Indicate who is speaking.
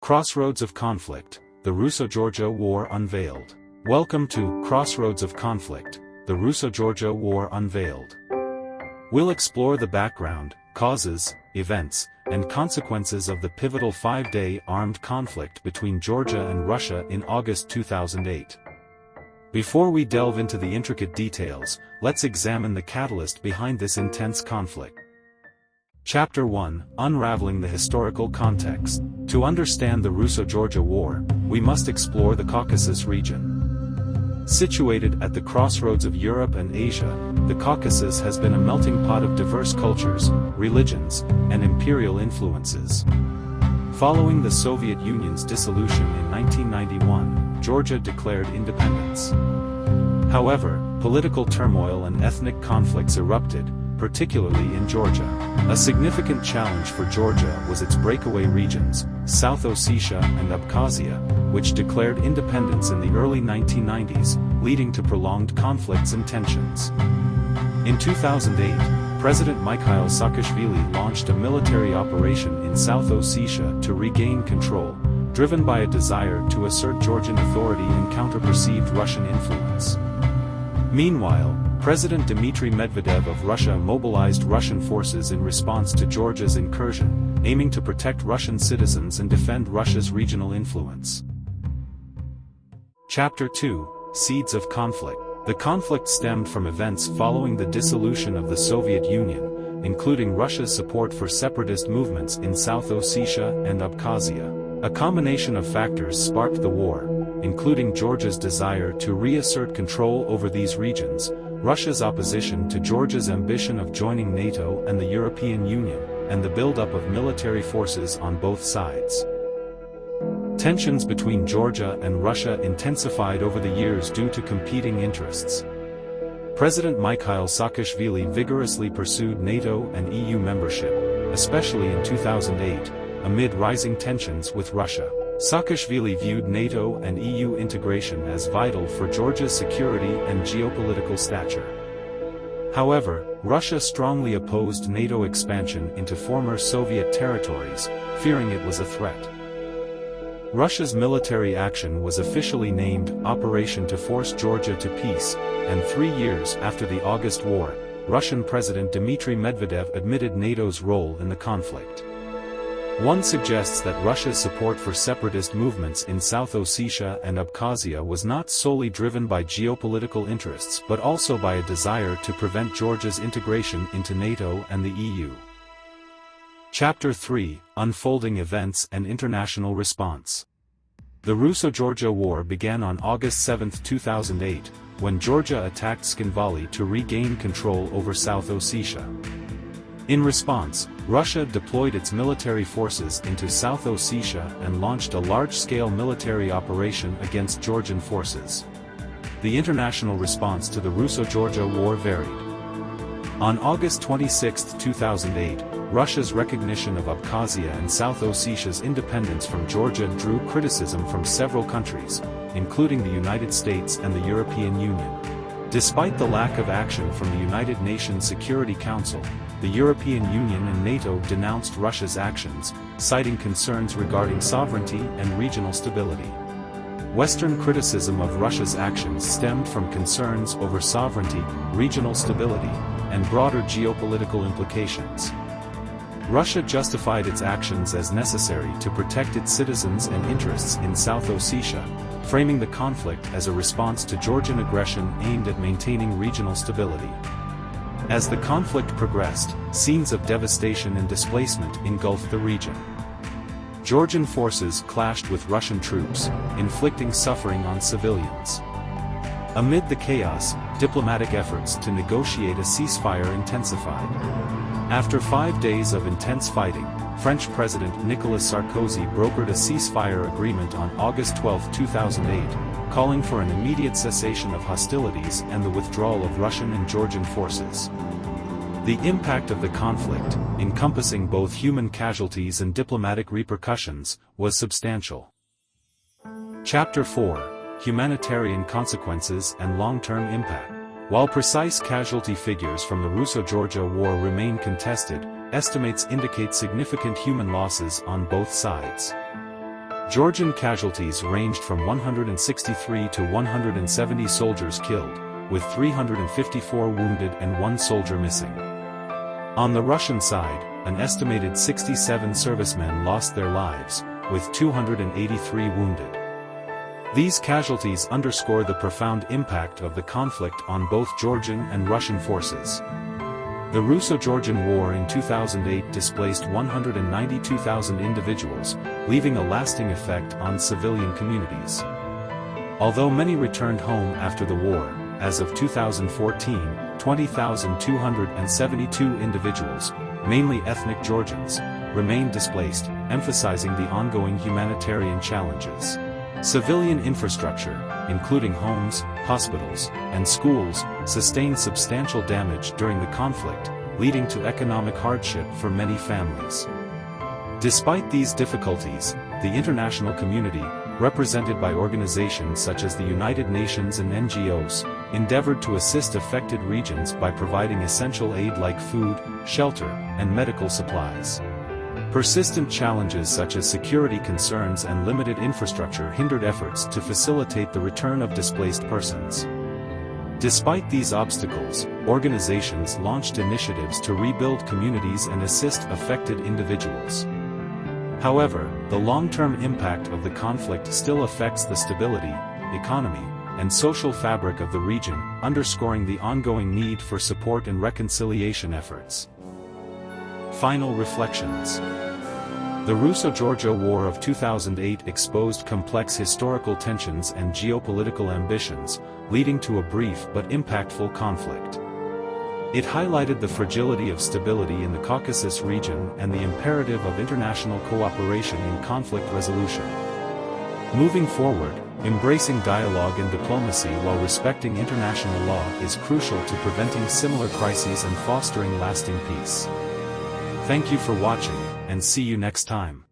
Speaker 1: Crossroads of Conflict, the Russo-Georgia War Unveiled. Welcome to Crossroads of Conflict, the Russo-Georgia War Unveiled. We'll explore the background, causes, events, and consequences of the pivotal 5-day armed conflict between Georgia and Russia in August 2008. Before we delve into the intricate details, let's examine the catalyst behind this intense conflict. Chapter 1: Unraveling the Historical Context. To understand the Russo-Georgia War, we must explore the Caucasus region. Situated at the crossroads of Europe and Asia, the Caucasus has been a melting pot of diverse cultures, religions, and imperial influences. Following the Soviet Union's dissolution in 1991, Georgia declared independence. However, political turmoil and ethnic conflicts erupted, particularly in Georgia. A significant challenge for Georgia was its breakaway regions, South Ossetia and Abkhazia, which declared independence in the early 1990s, leading to prolonged conflicts and tensions. In 2008, President Mikhail Saakashvili launched a military operation in South Ossetia to regain control, driven by a desire to assert Georgian authority and counter perceived Russian influence. Meanwhile, President Dmitry Medvedev of Russia mobilized Russian forces in response to Georgia's incursion, aiming to protect Russian citizens and defend Russia's regional influence. Chapter 2: Seeds of Conflict. The conflict stemmed from events following the dissolution of the Soviet Union, including Russia's support for separatist movements in South Ossetia and Abkhazia. A combination of factors sparked the war, including Georgia's desire to reassert control over these regions, Russia's opposition to Georgia's ambition of joining NATO and the European Union, and the buildup of military forces on both sides. Tensions between Georgia and Russia intensified over the years due to competing interests. President Mikhail Saakashvili vigorously pursued NATO and EU membership, especially in 2008, amid rising tensions with Russia. Saakashvili viewed NATO and EU integration as vital for Georgia's security and geopolitical stature. However, Russia strongly opposed NATO expansion into former Soviet territories, fearing it was a threat. Russia's military action was officially named Operation to Force Georgia to Peace, and 3 years after the August War, Russian President Dmitry Medvedev admitted NATO's role in the conflict. One suggests that Russia's support for separatist movements in South Ossetia and Abkhazia was not solely driven by geopolitical interests but also by a desire to prevent Georgia's integration into NATO and the EU. Chapter 3: Unfolding Events and International Response. The Russo-Georgia War began on August 7, 2008, when Georgia attacked Tskhinvali to regain control over South Ossetia. In response, Russia deployed its military forces into South Ossetia and launched a large-scale military operation against Georgian forces. The international response to the Russo-Georgia War varied. On August 26, 2008, Russia's recognition of Abkhazia and South Ossetia's independence from Georgia drew criticism from several countries, including the United States and the European Union. Despite the lack of action from the United Nations Security Council, the European Union and NATO denounced Russia's actions, citing concerns regarding sovereignty and regional stability. Western criticism of Russia's actions stemmed from concerns over sovereignty, regional stability, and broader geopolitical implications. Russia justified its actions as necessary to protect its citizens and interests in South Ossetia, framing the conflict as a response to Georgian aggression aimed at maintaining regional stability. As the conflict progressed, scenes of devastation and displacement engulfed the region. Georgian forces clashed with Russian troops, inflicting suffering on civilians. Amid the chaos, diplomatic efforts to negotiate a ceasefire intensified. After 5 days of intense fighting, French President Nicolas Sarkozy brokered a ceasefire agreement on August 12, 2008, calling for an immediate cessation of hostilities and the withdrawal of Russian and Georgian forces. The impact of the conflict, encompassing both human casualties and diplomatic repercussions, was substantial. Chapter 4: Humanitarian Consequences and Long-Term Impact. While precise casualty figures from the Russo-Georgia War remain contested, estimates indicate significant human losses on both sides. Georgian casualties ranged from 163 to 170 soldiers killed, with 354 wounded and 1 soldier missing. On the Russian side, an estimated 67 servicemen lost their lives, with 283 wounded. These casualties underscore the profound impact of the conflict on both Georgian and Russian forces. The Russo-Georgian War in 2008 displaced 192,000 individuals, leaving a lasting effect on civilian communities. Although many returned home after the war, as of 2014, 20,272 individuals, mainly ethnic Georgians, remain displaced, emphasizing the ongoing humanitarian challenges. Civilian infrastructure, including homes, hospitals, and schools, sustained substantial damage during the conflict, leading to economic hardship for many families. Despite these difficulties, the international community, represented by organizations such as the United Nations and NGOs, endeavored to assist affected regions by providing essential aid like food, shelter, and medical supplies. Persistent challenges such as security concerns and limited infrastructure hindered efforts to facilitate the return of displaced persons. Despite these obstacles, organizations launched initiatives to rebuild communities and assist affected individuals. However, the long-term impact of the conflict still affects the stability, economy, and social fabric of the region, underscoring the ongoing need for support and reconciliation efforts. Final reflections. The Russo-Georgia War of 2008 exposed complex historical tensions and geopolitical ambitions, leading to a brief but impactful conflict. It highlighted the fragility of stability in the Caucasus region and the imperative of international cooperation in conflict resolution. Moving forward, embracing dialogue and diplomacy while respecting international law is crucial to preventing similar crises and fostering lasting peace. Thank you for watching, and see you next time.